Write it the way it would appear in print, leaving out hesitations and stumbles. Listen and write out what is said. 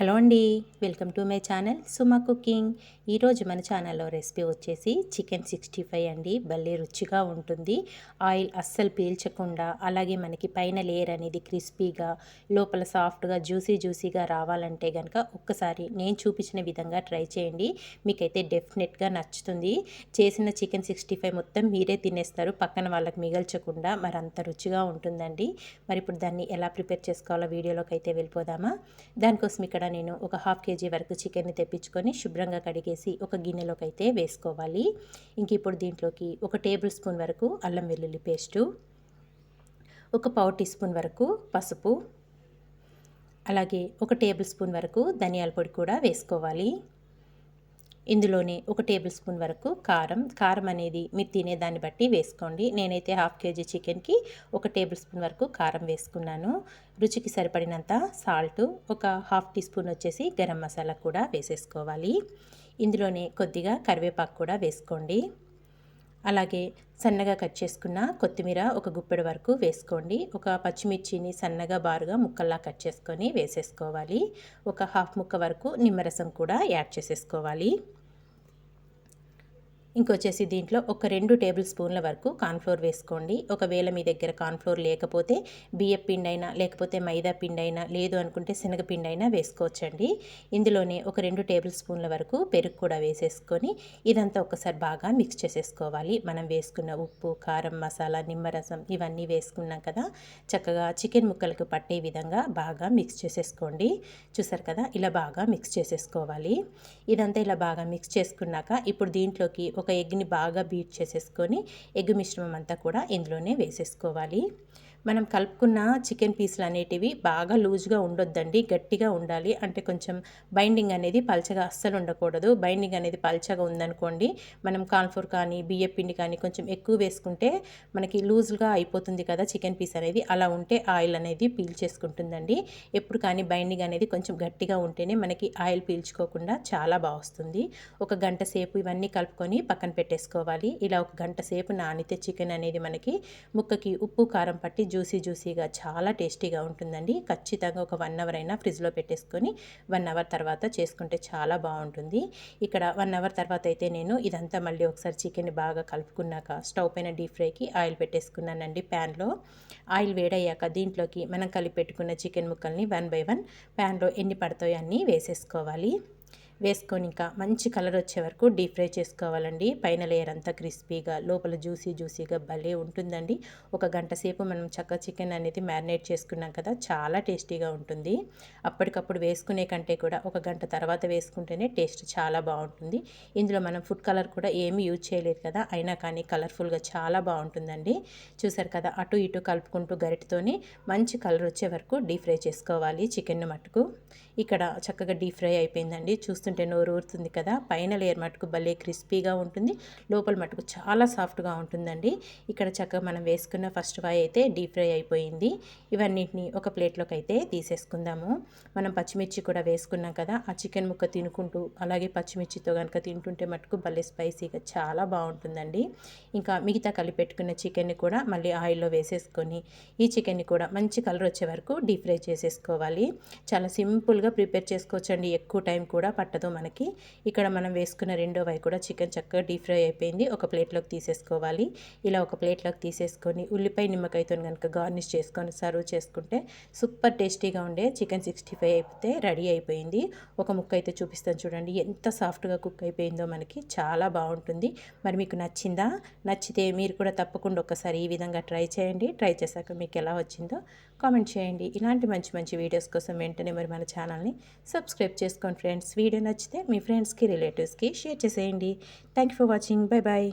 Hello అండి, welcome to my channel Suma cooking. ఈరోజు మన ఛానల్లో రెసిపీ వచ్చేసి చికెన్ 65 అండి. భలే రుచిగా ఉంటుంది. ఆయిల్ అస్సలు పీల్చకుండా, అలాగే మనకి పైన లేయర్ అనేది క్రిస్పీగా, లోపల సాఫ్ట్గా జ్యూసీగా రావాలంటే కనుక ఒక్కసారి నేను చూపించిన విధంగా ట్రై చేయండి. మీకైతే డెఫినెట్గా నచ్చుతుంది. చేసిన చికెన్ 65 మొత్తం మీరే తినేస్తారు, పక్కన వాళ్ళకి మిగల్చకుండా. మరి అంత రుచిగా ఉంటుందండి. మరి ఇప్పుడు దాన్ని ఎలా ప్రిపేర్ చేసుకోవాలో వీడియోలోకి అయితే వెళ్ళిపోదామా. దానికోసం ఇక్కడ నేను ఒక 1/2 kg వరకు చికెన్ని తెప్పించుకొని శుభ్రంగా కడిగేసి ఒక గిన్నెలోకి అయితే వేసుకోవాలి. ఇంక ఇప్పుడు దీంట్లోకి 1 టేబుల్ స్పూన్ వరకు అల్లం వెల్లుల్లి పేస్టు, ఒక 1/4 టీ స్పూన్ వరకు పసుపు, అలాగే 1 టేబుల్ స్పూన్ వరకు ధనియాల పొడి కూడా వేసుకోవాలి. ఇందులోనే 1 టేబుల్ స్పూన్ వరకు కారం అనేది మీరు తినేదాన్ని బట్టి వేసుకోండి. నేనైతే 1/2 kg చికెన్కి 1 టేబుల్ స్పూన్ వరకు కారం వేసుకున్నాను. రుచికి సరిపడినంత సాల్టు, ఒక 1/2 టీ స్పూన్ వచ్చేసి గరం మసాలా కూడా వేసేసుకోవాలి. ఇందులోనే కొద్దిగా కరివేపాకు కూడా వేసుకోండి. అలాగే సన్నగా కట్ చేసుకున్న కొత్తిమీర ఒక గుప్పెడు వరకు వేసుకోండి. ఒక పచ్చిమిర్చిని సన్నగా బారుగా ముక్కల్లా కట్ చేసుకొని వేసేసుకోవాలి. ఒక 1/2 ముక్క వరకు నిమ్మరసం కూడా యాడ్ చేసేసుకోవాలి. ఇంకొచ్చేసి దీంట్లో ఒక 2 టేబుల్ స్పూన్ల వరకు కార్న్ఫ్లోర్ వేసుకోండి. ఒకవేళ మీ దగ్గర కార్న్ఫ్లోర్ లేకపోతే బియ్యం పిండి అయినా, లేకపోతే మైదా పిండి అయినా, లేదు అనుకుంటే శనగపిండి అయినా వేసుకోవచ్చండి. ఇందులోనే ఒక 2 టేబుల్ స్పూన్ల వరకు పెరుగు కూడా వేసేసుకొని ఇదంతా ఒకసారి బాగా మిక్స్ చేసేసుకోవాలి. మనం వేసుకున్న ఉప్పు, కారం, మసాలా, నిమ్మరసం ఇవన్నీ వేసుకున్నాం కదా, చక్కగా చికెన్ ముక్కలకు పట్టే విధంగా బాగా మిక్స్ చేసేసుకోండి. చూసారు కదా, ఇలా బాగా మిక్స్ చేసేసుకోవాలి. ఇదంతా ఇలా బాగా మిక్స్ చేసుకున్నాక ఇప్పుడు దీంట్లోకి ఒక ఎగ్ని బాగా బీట్ చేసేసుకొని ఎగ్ మిశ్రమం అంతా కూడా ఇందులోనే వేసేసుకోవాలి. మనం కలుపుకున్న చికెన్ పీసులు అనేటివి బాగా లూజ్గా ఉండొద్దండి, గట్టిగా ఉండాలి. అంటే కొంచెం బైండింగ్ అనేది పల్చగా అస్సలు ఉండకూడదు. బైండింగ్ అనేది పల్చగా ఉందనుకోండి, మనం కార్న్ఫ్లోర్ కానీ బియ్యం పిండి కానీ కొంచెం ఎక్కువ వేసుకుంటే మనకి లూజ్గా అయిపోతుంది కదా చికెన్ పీస్ అనేది. అలా ఉంటే ఆయిల్ అనేది పీల్చేసుకుంటుందండి. ఎప్పుడు కానీ బైండింగ్ అనేది కొంచెం గట్టిగా ఉంటేనే మనకి ఆయిల్ పీల్చుకోకుండా చాలా బాగా వస్తుంది. ఒక గంట సేపు ఇవన్నీ కలుపుకొని పక్కన పెట్టేసుకోవాలి. ఇలా ఒక గంట సేపు నానితే చికెన్ అనేది మనకి ముక్కకి ఉప్పు కారం పట్టి జ్యూసీగా చాలా టేస్టీగా ఉంటుందండి. ఖచ్చితంగా ఒక 1 అవర్ అయినా ఫ్రిడ్జ్లో పెట్టేసుకొని 1 అవర్ తర్వాత చేసుకుంటే చాలా బాగుంటుంది. ఇక్కడ 1 అవర్ తర్వాత అయితే నేను ఇదంతా మళ్ళీ ఒకసారి చికెన్ బాగా కలుపుకున్నాక స్టవ్ పైన డీప్ ఫ్రైకి ఆయిల్ పెట్టేసుకున్నానండి. ప్యాన్లో ఆయిల్ వేడయ్యాక దీంట్లోకి మనం కలిపి పెట్టుకున్న చికెన్ ముక్కల్ని 1 by 1 ప్యాన్లో ఎన్ని పడతాయో అన్నీ వేసేసుకోవాలి. వేసుకొని ఇంకా మంచి కలర్ వచ్చే వరకు డీప్ ఫ్రై చేసుకోవాలండి. పైన లేయర్ అంతా క్రిస్పీగా, లోపల జ్యూసీగా భలే ఉంటుందండి. ఒక గంట సేపు మనం చక్కగా చికెన్ అనేది మ్యారినేట్ చేసుకున్నాం కదా, చాలా టేస్టీగా ఉంటుంది. అప్పటికప్పుడు వేసుకునే కంటే కూడా ఒక గంట తర్వాత వేసుకుంటేనే టేస్ట్ చాలా బాగుంటుంది. ఇందులో మనం ఫుడ్ కలర్ కూడా ఏమీ యూజ్ చేయలేదు కదా, అయినా కానీ కలర్ఫుల్గా చాలా బాగుంటుందండి. చూసారు కదా, అటు ఇటు కలుపుకుంటూ గరిటతోని మంచి కలర్ వచ్చే వరకు డీప్ ఫ్రై చేసుకోవాలి చికెన్ మటుకు. ఇక్కడ చక్కగా డీప్ ఫ్రై అయిపోయిందండి. చూస్తుంటే నోరు ఊరుతుంది కదా. పైన లేయర్ మటుకు భలే క్రిస్పీగా ఉంటుంది, లోపల మటుకు చాలా సాఫ్ట్గా ఉంటుందండి. ఇక్కడ చక్కగా మనం వేసుకున్న ఫస్ట్ ఫ్రై అయితే డీప్ ఫ్రై అయిపోయింది. ఇవన్నిటిని ఒక ప్లేట్లోకి అయితే తీసేసుకుందాము. మనం పచ్చిమిర్చి కూడా వేసుకున్నాం కదా, ఆ చికెన్ ముక్క తినుకుంటూ అలాగే పచ్చిమిర్చితో కనుక తింటుంటే మటుకు భలే స్పైసీగా చాలా బాగుంటుందండి. ఇంకా మిగతా కలిపెట్టుకున్న చికెన్ని కూడా మళ్ళీ ఆయిల్లో వేసేసుకొని ఈ చికెన్ని కూడా మంచి కలర్ వచ్చే వరకు డీప్ ఫ్రై చేసేసుకోవాలి. చాలా సింపుల్గా ప్రిపేర్ చేసుకోవచ్చండి, ఎక్కువ టైం కూడా పట్టదు మనకి. ఇక్కడ మనం వేసుకున్న రెండో వై కూడా చికెన్ చక్కగా డీప్ ఫ్రై అయిపోయింది. ఒక ప్లేట్లోకి తీసేసుకోవాలి. ఇలా ఒక ప్లేట్లోకి తీసేసుకొని ఉల్లిపాయ నిమ్మకాయతో కనుక గార్నిష్ చేసుకొని సర్వ్ చేసుకుంటే సూపర్ టేస్టీగా ఉండే చికెన్ 65 అయిపోతే రెడీ అయిపోయింది. ఒక ముక్క అయితే చూపిస్తాను చూడండి, ఎంత సాఫ్ట్గా కుక్ అయిపోయిందో మనకి, చాలా బాగుంటుంది. మరి మీకు నచ్చిందా? నచ్చితే మీరు కూడా తప్పకుండా ఒకసారి ఈ విధంగా ట్రై చేయండి. ట్రై చేశాక మీకు ఎలా వచ్చిందో కామెంట్ చేయండి. ఇలాంటి మంచి వీడియోస్ కోసం వెంటనే మరి మన ఛానల్ని సబ్స్క్రైబ్ చేసుకోండి ఫ్రెండ్స్. వీడియో నచ్చితే మీ ఫ్రెండ్స్కి రిలేటివ్స్కి షేర్ చేసేయండి. Thank you for watching. Bye bye.